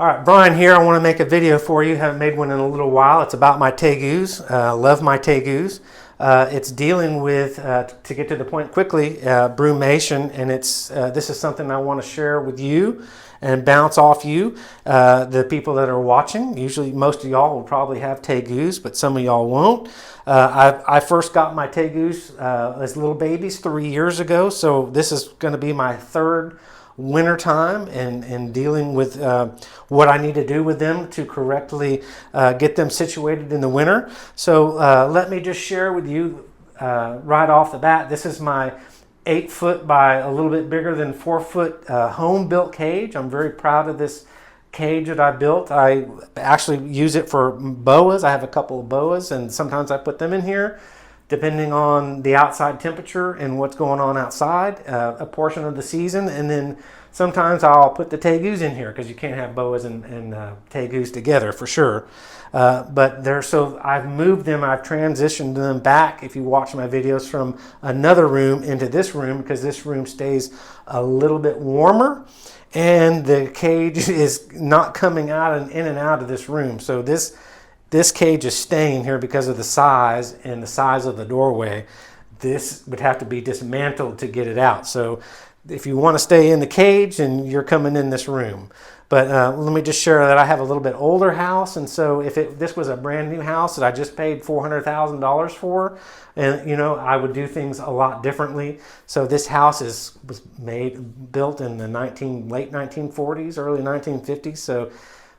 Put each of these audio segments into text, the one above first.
All right, Brian here. I want to make a video for you. Haven't made one in a little while. It's about my tegus. Love my tegus. It's dealing with, to get to the point quickly, brumation, and this is something I want to share with you and bounce off you, the people that are watching. Usually, most of y'all will probably have tegus, but some of y'all won't. I first got my tegus as little babies 3 years ago, so this is going to be my third winter time and dealing with what I need to do with them to correctly get them situated in the winter. So let me just share with you right off the bat. This is my 8 foot by a little bit bigger than 4 foot home built cage. I'm very proud of this cage that I built. I actually use it for boas. I have a couple of boas, and sometimes I put them in here depending on the outside temperature and what's going on outside, a portion of the season. And then sometimes I'll put the tegus in here because you can't have boas and tegus together for sure. So I've moved them, I've transitioned them back, if you watch my videos, from another room into this room because this room stays a little bit warmer and the cage is not coming out and in and out of this room. So this cage is staying here because of the size and the size of the doorway. This would have to be dismantled to get it out. So if you want to stay in the cage, and you're coming in this room. But let me just share that I have a little bit older house, and so if this was a brand new house that I just paid $400,000 for, and I would do things a lot differently. So this house was built in the late 1940s, early 1950s. So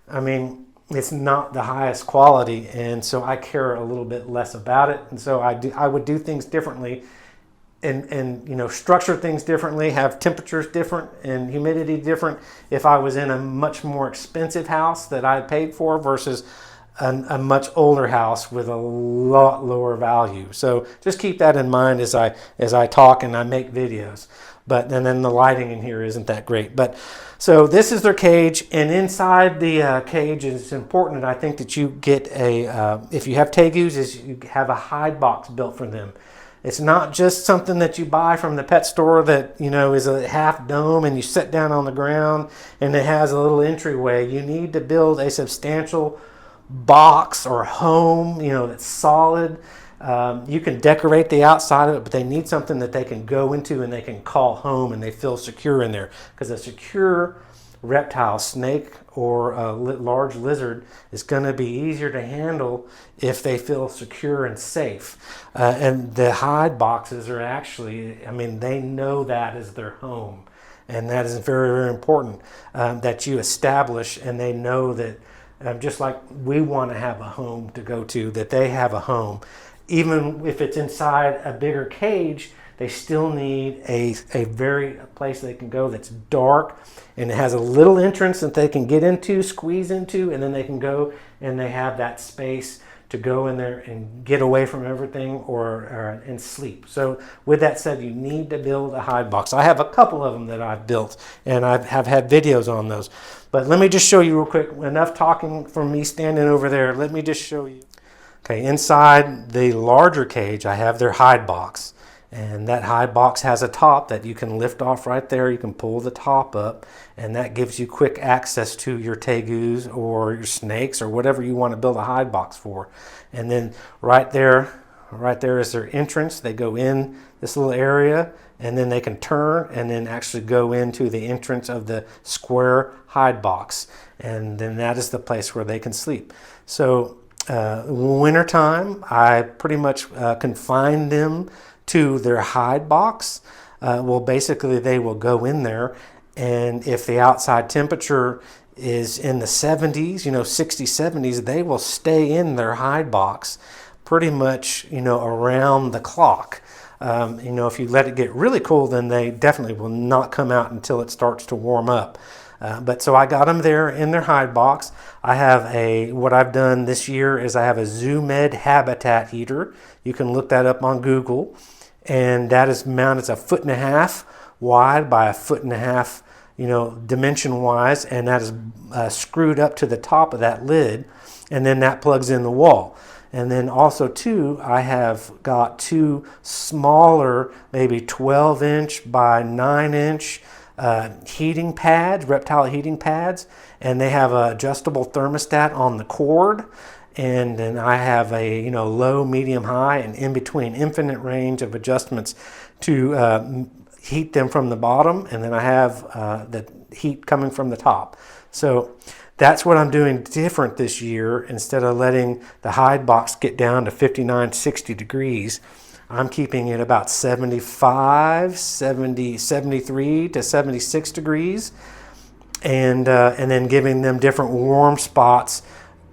I mean, it's not the highest quality, and so I care a little bit less about it. And so I would do things differently, and structure things differently, have temperatures different and humidity different if I was in a much more expensive house that I paid for versus a much older house with a lot lower value. So just keep that in mind as I talk and I make videos. And then the lighting in here isn't that great. So this is their cage, and inside the cage, it's important that I think that you get if you have tegus, is you have a hide box built for them. It's not just something that you buy from the pet store that is a half dome and you sit down on the ground and it has a little entryway. You need to build a substantial box or home, that's solid. You can decorate the outside of it, but they need something that they can go into and they can call home and they feel secure in there. Because a secure reptile, snake or a large lizard, is going to be easier to handle if they feel secure and safe. And the hide boxes are actually, they know that is their home. And that is very, very important that you establish, and they know that just like we want to have a home to go to, that they have a home. Even if it's inside a bigger cage, they still need a place they can go that's dark and it has a little entrance that they can get into, squeeze into, and then they can go and they have that space to go in there and get away from everything and sleep. So with that said, you need to build a hide box. I have a couple of them that I've built, and I have had videos on those. But let me just show you real quick. Enough talking from me standing over there. Let me just show you. Okay, inside the larger cage, I have their hide box. And that hide box has a top that you can lift off right there. You can pull the top up, and that gives you quick access to your tegus or your snakes or whatever you want to build a hide box for. And then right there is their entrance. They go in this little area, and then they can turn and then actually go into the entrance of the square hide box. And then that is the place where they can sleep. So wintertime, I pretty much confine them to their hide box. Basically they will go in there, and if the outside temperature is in the 70s, 60s, 70s, they will stay in their hide box pretty much, around the clock. If you let it get really cold, then they definitely will not come out until it starts to warm up. So I got them there in their hide box. I have what I've done this year is I have a ZooMed habitat heater. You can look that up on Google. And that is mounted, it's 1.5 feet wide by 1.5 feet, dimension wise. And that is screwed up to the top of that lid. And then that plugs in the wall. And then also too, I have got 2 smaller, maybe 12-inch by 9-inch heating pads, reptile heating pads, and they have an adjustable thermostat on the cord. And then I have a low, medium, high, and in between, infinite range of adjustments to heat them from the bottom, and then I have the heat coming from the top. So that's what I'm doing different this year. Instead of letting the hide box get down to 59, 60 degrees, I'm keeping it about 75, 70, 73 to 76 degrees, and then giving them different warm spots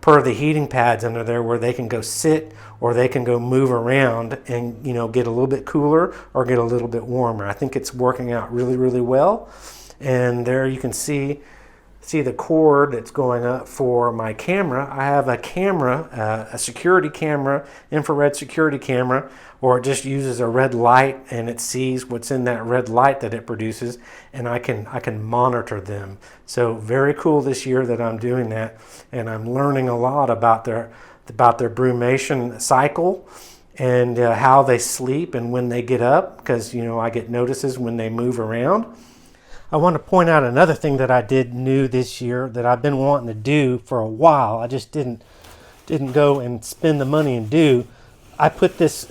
per the heating pads under there where they can go sit or they can go move around and get a little bit cooler or get a little bit warmer. I think it's working out really, really well. And there you can see the cord that's going up for my camera. I have a camera, a security camera, infrared security camera, or it just uses a red light and it sees what's in that red light that it produces, and I can monitor them. So very cool this year that I'm doing that, and I'm learning a lot about their brumation cycle and how they sleep and when they get up, because I get notices when they move around. I want to point out another thing that I did new this year that I've been wanting to do for a while. I just didn't go and spend the money and do. I put this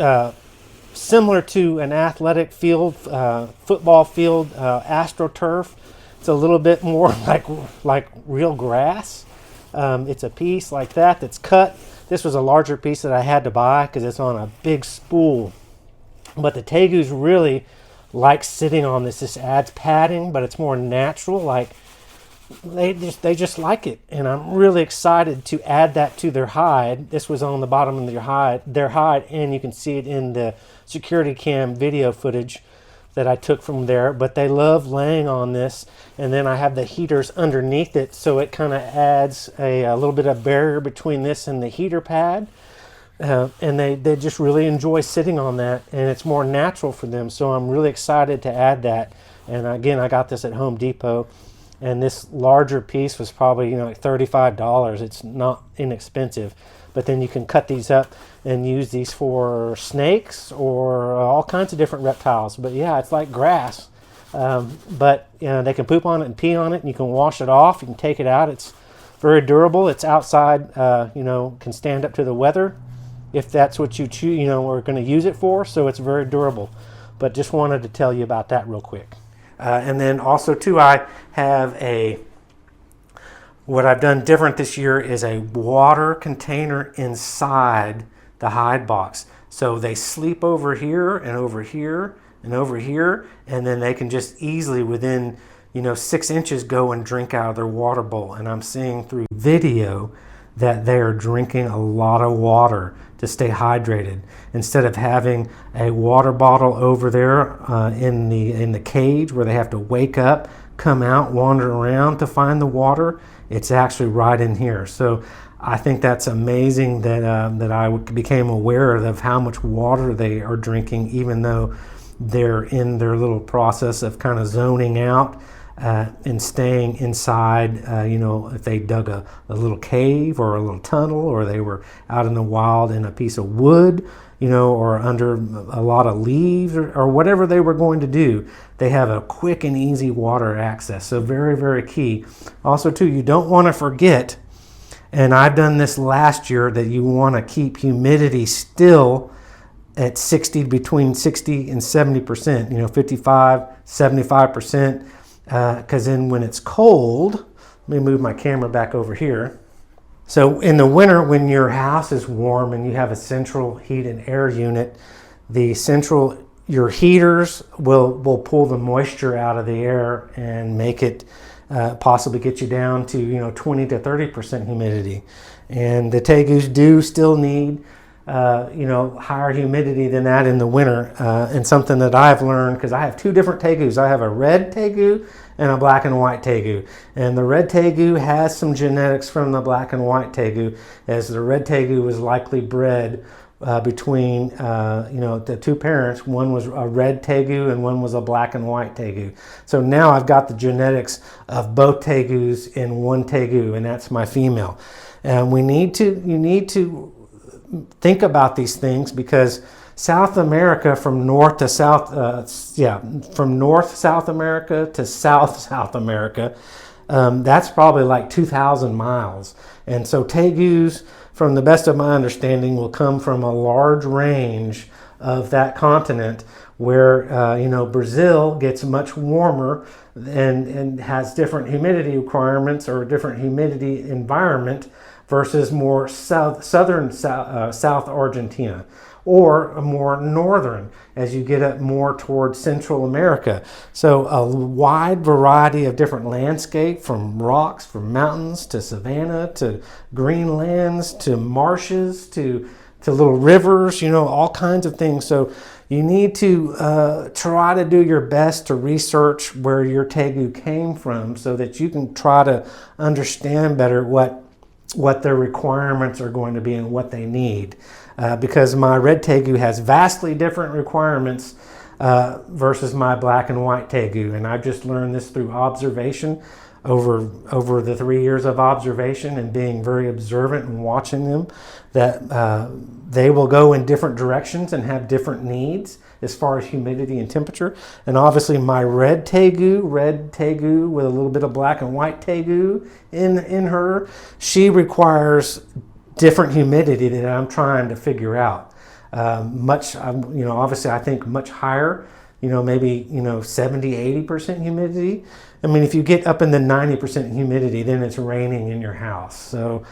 similar to an athletic field, football field, AstroTurf. It's a little bit more like real grass. It's a piece like that's cut. This was a larger piece that I had to buy because it's on a big spool. But the Tegus really like sitting on this. This adds padding, but it's more natural. Like they just like it, and I'm really excited to add that to their hide. This was on the bottom of their hide, and you can see it in the security cam video footage that I took from there. But they love laying on this, and then I have the heaters underneath it, so it kind of adds a little bit of barrier between this and the heater pad. And they just really enjoy sitting on that, and it's more natural for them. So I'm really excited to add that. And again, I got this at Home Depot, and this larger piece was probably like $35. It's not inexpensive, but then you can cut these up and use these for snakes or all kinds of different reptiles. But yeah, it's like grass, but they can poop on it and pee on it, and you can wash it off. You can take it out. It's very durable. It's outside, can stand up to the weather if that's what you choose, we're going to use it for. So it's very durable. But just wanted to tell you about that real quick. And then also too, I have what I've done different this year is a water container inside the hide box. So they sleep over here and over here and over here, and then they can just easily within 6 inches go and drink out of their water bowl. And I'm seeing through video that they are drinking a lot of water to stay hydrated. Instead of having a water bottle over there in the cage where they have to wake up, come out, wander around to find the water, it's actually right in here. So I think that's amazing that I became aware of how much water they are drinking, even though they're in their little process of kind of zoning out and staying inside. If they dug a little cave or a little tunnel, or they were out in the wild in a piece of wood, or under a lot of leaves, or whatever they were going to do, they have a quick and easy water access. So very, very key. Also too, you don't want to forget, and I've done this last year, that you want to keep humidity still at between 60 and 70%, 55, 75%. Because then when it's cold, let me move my camera back over here. So in the winter, when your house is warm and you have a central heat and air unit, your heaters will pull the moisture out of the air and make it possibly get you down to 20 to 30% humidity. And the Tegus do still need higher humidity than that in the winter. And something that I've learned, because I have two different Tegus. I have a red Tegu and a black and white Tegu. And the red Tegu has some genetics from the black and white Tegu, as the red Tegu was likely bred between the two parents. One was a red Tegu and one was a black and white Tegu. So now I've got the genetics of both Tegus in one Tegu, and that's my female. And you need to think about these things, because South America from north to south, from North South America to South South America, that's probably like 2,000 miles. And so tegus, from the best of my understanding, will come from a large range of that continent where, Brazil gets much warmer and has different humidity requirements or different humidity environment versus more southern South Argentina, or a more northern as you get up more towards Central America. So a wide variety of different landscape, from rocks, from mountains to savanna to green lands to marshes to little rivers, all kinds of things. So you need to try to do your best to research where your tegu came from so that you can try to understand better what their requirements are going to be and what they need. Because my red tegu has vastly different requirements versus my black and white tegu. And I've just learned this through observation over the 3 years of observation and being very observant and watching them, that they will go in different directions and have different needs as far as humidity and temperature. And obviously my red tegu with a little bit of black and white tegu in her, she requires different humidity that I'm trying to figure out. Obviously I think much higher, maybe 70-80% humidity. I mean, if you get up in the 90% humidity, then it's raining in your house. So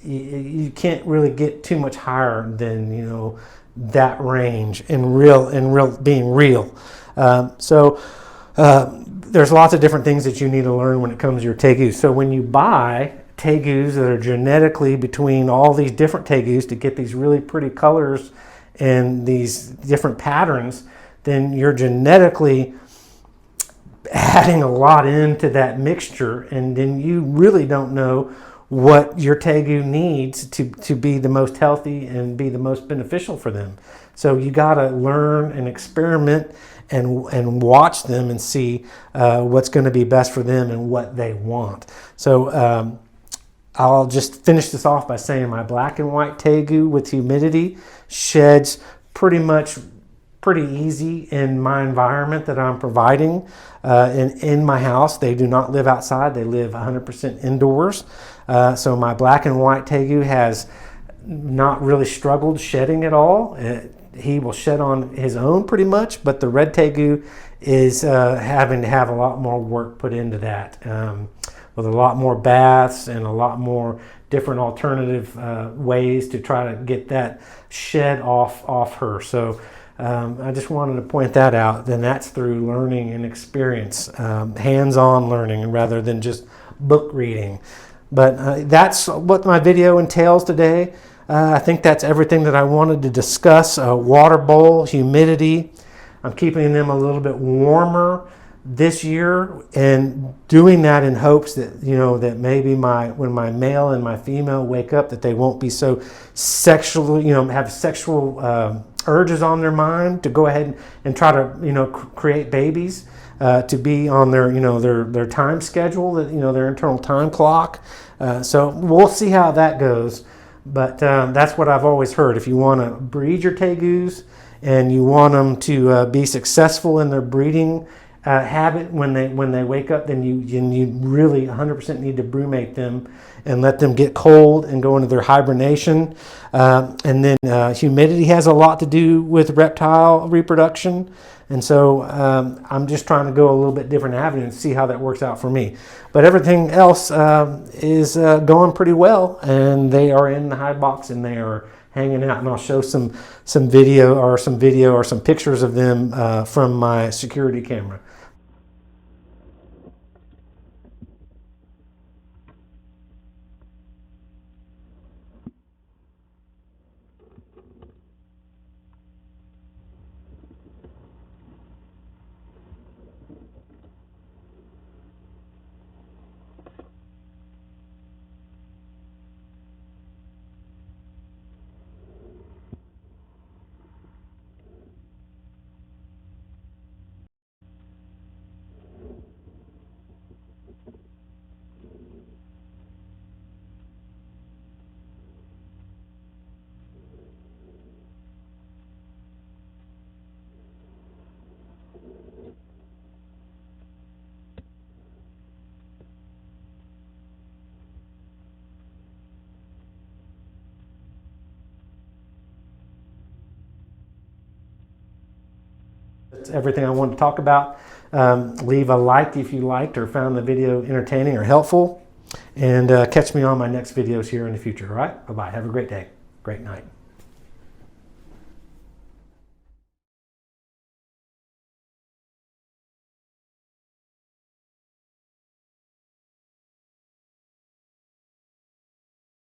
you can't really get too much higher than that range in being real. There's lots of different things that you need to learn when it comes to your tegus. So when you buy tegus that are genetically between all these different tegus to get these really pretty colors and these different patterns, then you're genetically adding a lot into that mixture, and then you really don't know what your tegu needs to be the most healthy and be the most beneficial for them. So you got to learn and experiment and watch them and see what's going to be best for them and what they want. So I'll just finish this off by saying my black and white tegu with humidity sheds pretty easy in my environment that I'm providing in my house. They do not live outside. They live 100% indoors. So my black and white tegu has not really struggled shedding at all. He will shed on his own pretty much, but the red tegu is having to have a lot more work put into that, with a lot more baths and a lot more different alternative ways to try to get that shed off her. So I just wanted to point that out. Then that's through learning and experience, hands-on learning rather than just book reading. But that's what my video entails today. I think that's everything that I wanted to discuss. Water bowl, humidity. I'm keeping them a little bit warmer this year, and doing that in hopes that that maybe when my male and my female wake up, that they won't be so sexually, have sexual urges on their mind to go ahead and try to create babies, to be on their time schedule, that their internal time clock. So we'll see how that goes. But that's what I've always heard. If you want to breed your tegus and you want them to be successful in their breeding habit when they wake up, then you really 100% need to brumate them and let them get cold and go into their hibernation. And then humidity has a lot to do with reptile reproduction. And so I'm just trying to go a little bit different avenue and see how that works out for me. But everything else is going pretty well, and they are in the hide box and they are hanging out. And I'll show some video or some pictures of them from my security camera. That's everything I wanted to talk about. Leave a like if you liked or found the video entertaining or helpful. And catch me on my next videos here in the future. All right? Bye-bye. Have a great day. Great night.